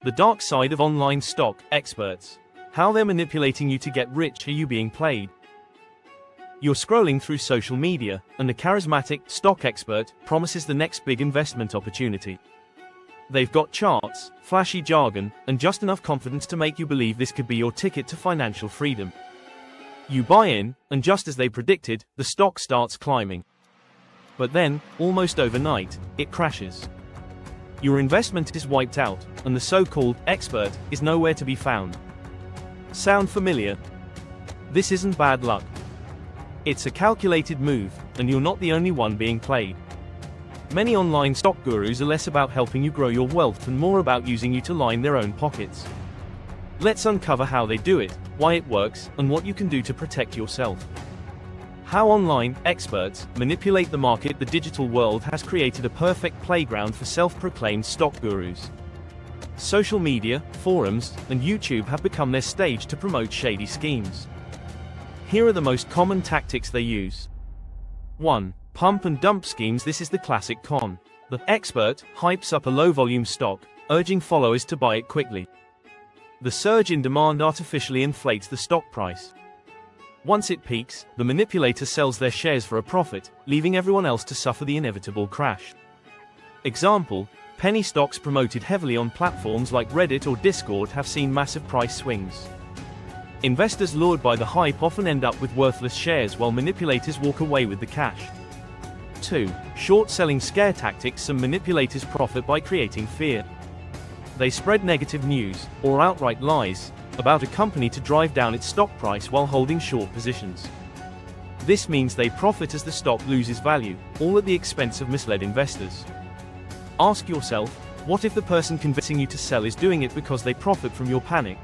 The dark side of online stock experts. How they're manipulating you to get rich. Are you being played? You're scrolling through social media, and a charismatic stock expert promises the next big investment opportunity. They've got charts, flashy jargon, and just enough confidence to make you believe this could be your ticket to financial freedom. You buy in, and just as they predicted, the stock starts climbing. But then, almost overnight, it crashes. Your investment is wiped out, and the so-called expert is nowhere to be found. Sound familiar? This isn't bad luck. It's a calculated move, and you're not the only one being played. Many online stock gurus are less about helping you grow your wealth and more about using you to line their own pockets. Let's uncover how they do it, why it works, and what you can do to protect yourself. How online experts manipulate the market. The digital world has created a perfect playground for self-proclaimed stock gurus. Social media, forums, and YouTube have become their stage to promote shady schemes. Here are the most common tactics they use. 1. Pump and dump schemes. This is the classic con. The expert hypes up a low-volume stock, urging followers to buy it quickly. The surge in demand artificially inflates the stock price. Once it peaks, the manipulator sells their shares for a profit, leaving everyone else to suffer the inevitable crash. Example: penny stocks promoted heavily on platforms like Reddit or Discord have seen massive price swings. Investors lured by the hype often end up with worthless shares while manipulators walk away with the cash. 2. Short-selling scare tactics. Some manipulators profit by creating fear. They spread negative news, or outright lies, about a company to drive down its stock price while holding short positions. This means they profit as the stock loses value, all at the expense of misled investors. Ask yourself, what if the person convincing you to sell is doing it because they profit from your panic?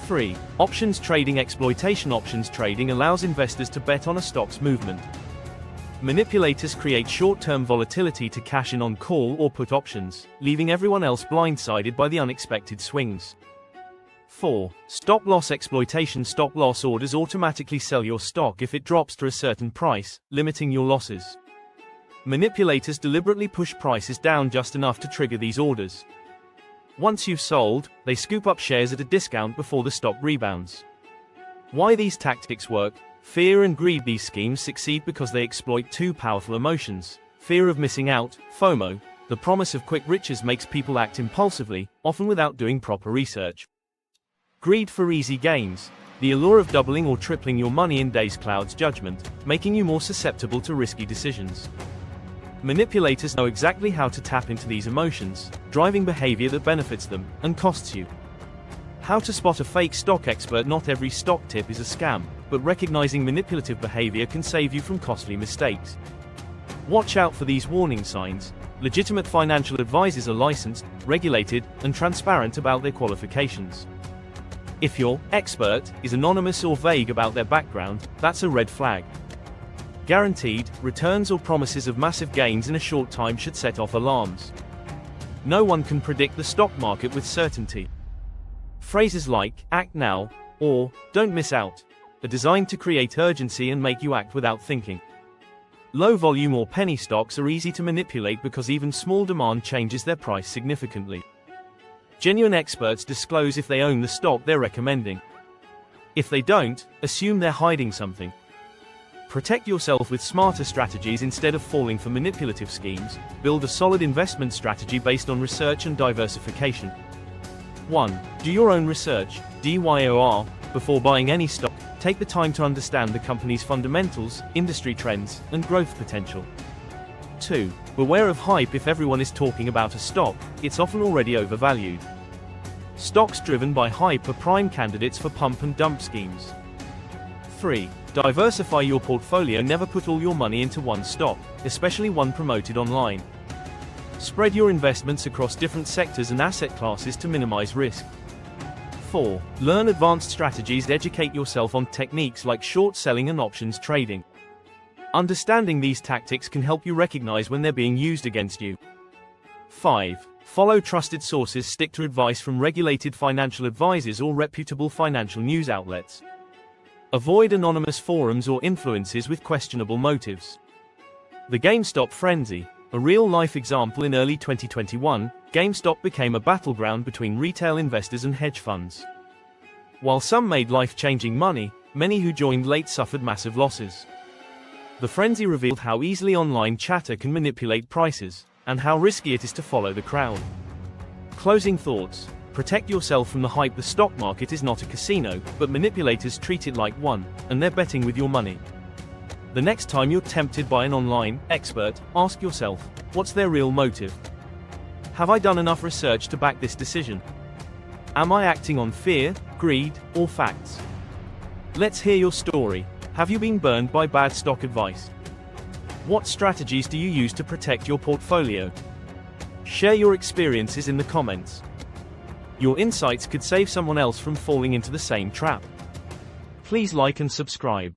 3. Options trading. Exploitation. Options trading allows investors to bet on a stock's movement. Manipulators create short-term volatility to cash in on call or put options, leaving everyone else blindsided by the unexpected swings. 4. Stop-loss exploitation. Stop-loss orders automatically sell your stock if it drops to a certain price, limiting your losses. Manipulators deliberately push prices down just enough to trigger these orders. Once you've sold, they scoop up shares at a discount before the stock rebounds. Why these tactics work? Fear and greed. These schemes succeed because they exploit two powerful emotions: fear of missing out, FOMO. The promise of quick riches makes people act impulsively, often without doing proper research. Greed for easy gains. The allure of doubling or tripling your money in days clouds judgment, making you more susceptible to risky decisions. Manipulators know exactly how to tap into these emotions, driving behavior that benefits them, and costs you. How to spot a fake stock expert. Not every stock tip is a scam, but recognizing manipulative behavior can save you from costly mistakes. Watch out for these warning signs. Legitimate financial advisors are licensed, regulated, and transparent about their qualifications. If your expert is anonymous or vague about their background, that's a red flag. Guaranteed returns or promises of massive gains in a short time should set off alarms. No one can predict the stock market with certainty. Phrases like "act now" or "don't miss out" are designed to create urgency and make you act without thinking. Low volume or penny stocks are easy to manipulate because even small demand changes their price significantly. Genuine experts disclose if they own the stock they're recommending. If they don't, assume they're hiding something. Protect yourself with smarter strategies instead of falling for manipulative schemes. Build a solid investment strategy based on research and diversification. 1. Do your own research, DYOR, before buying any stock. Take the time to understand the company's fundamentals, industry trends, and growth potential. 2. Beware of hype. If everyone is talking about a stock, it's often already overvalued. Stocks driven by hype are prime candidates for pump and dump schemes. 3. Diversify your portfolio. Never put all your money into one stock, especially one promoted online. Spread your investments across different sectors and asset classes to minimize risk. 4. Learn advanced strategies. Educate yourself on techniques like short selling and options trading. Understanding these tactics can help you recognize when they're being used against you. 5. Follow trusted sources. Stick to advice from regulated financial advisors or reputable financial news outlets. Avoid anonymous forums or influences with questionable motives. The GameStop frenzy, a real-life example in early 2021, GameStop became a battleground between retail investors and hedge funds. While some made life-changing money, many who joined late suffered massive losses. The frenzy revealed how easily online chatter can manipulate prices, and how risky it is to follow the crowd. Closing thoughts: protect yourself from the hype. The stock market is not a casino, but manipulators treat it like one, and they're betting with your money. The next time you're tempted by an online expert, ask yourself, what's their real motive? Have I done enough research to back this decision? Am I acting on fear, greed, or facts? Let's hear your story. Have you been burned by bad stock advice? What strategies do you use to protect your portfolio? Share your experiences in the comments. Your insights could save someone else from falling into the same trap. Please like and subscribe.